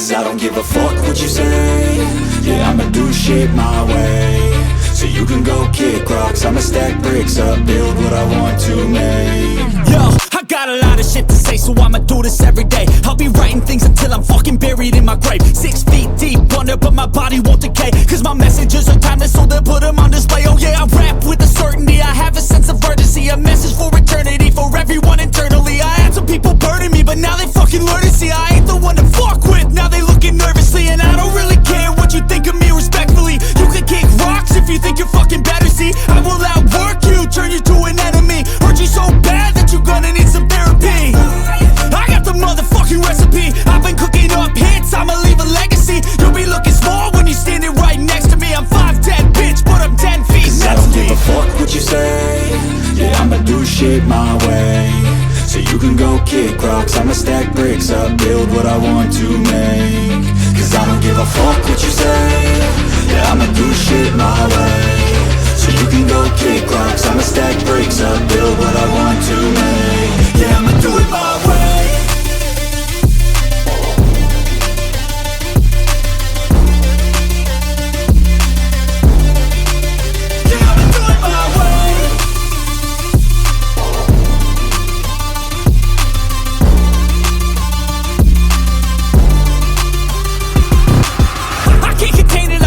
Cause I don't give a fuck what you say. Yeah, I'ma do shit my way. So you can go kick rocks, I'ma stack bricks up, build what I want to make. Yo, I got a lot of shit to say, so I'ma do this every day. I'll be writing things until I'm fucking buried in my grave. 6 feet deep under, but my body won't decay. Cause my messages are timeless, so they'll put them on display. Oh yeah, I rap with a certainty, I have a sense of urgency. A message for eternity, for everyone internally. I had some people burning me, but now they fucking learn to see I ain't the one to fuck with, now they looking nervously. And I don't really care what you think of me, respectfully. You can kick rocks if you think you're fucking better, see. I will outwork you, turn you to an enemy. Hurt you so bad that you're gonna need some therapy. I got the motherfucking recipe, I've been cooking up hits, I'ma leave a legacy. You'll be looking small when you're standing right next to me. I'm 5'10", bitch, but I'm 10 feet. Cause I don't give a fuck what you say. Yeah, I'ma do shit my way. So you can go kick rocks, I'ma stack bricks up, build what I want to make. Cause I don't give a fuck what you say. Yeah, I'ma do shit my way. So you can go kick rocks, I'ma stack bricks up, build what I want to make. Yeah, I'ma do it my way.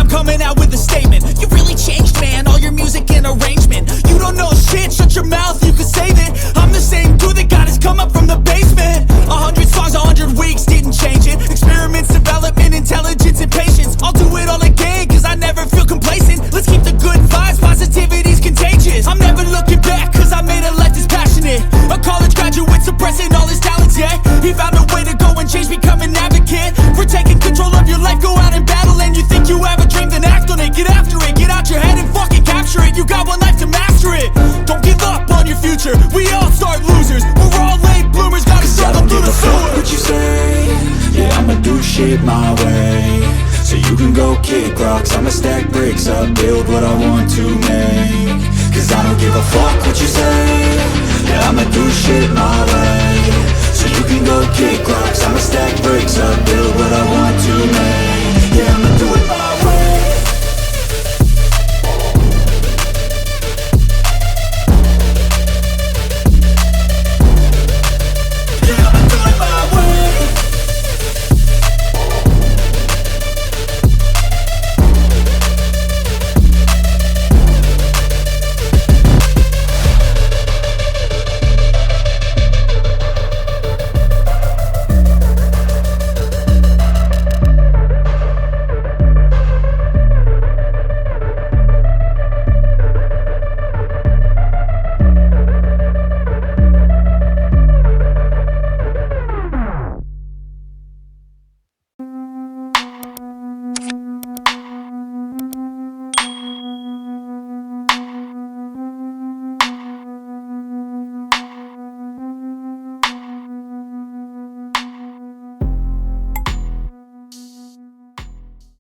Coming out with a statement. You really changed, man, all your music and arrangement. You don't know shit, shut your mouth, you can save it. I'm the same dude that got his come up from the basement. 100 songs, 100 weeks, didn't change it. Experiments, development, intelligence, and patience. I'll do it all again, cause I never feel complacent. Let's keep the good vibes, positivity's contagious. I'm never looking back, cause I made a life that's passionate. A college graduate suppressing all his talents, yeah. He found a way to go and change, become an advocate. For taking control of your life, go out and battle. And you think you have a dream, then act on it. Get after it, get out your head and fucking capture it. You got one life to master it. Don't give up on your future, we all start losers. We're all late bloomers, gotta struggle through the sewer. Fuck what you say. Yeah, I'ma do shit my way. So you can go kick rocks, I'ma stack bricks up, build what I want to make. Cause I don't give a fuck what you say. Yeah, I'ma do shit my way. So you can go kick rocks, I'ma stack bricks up, build what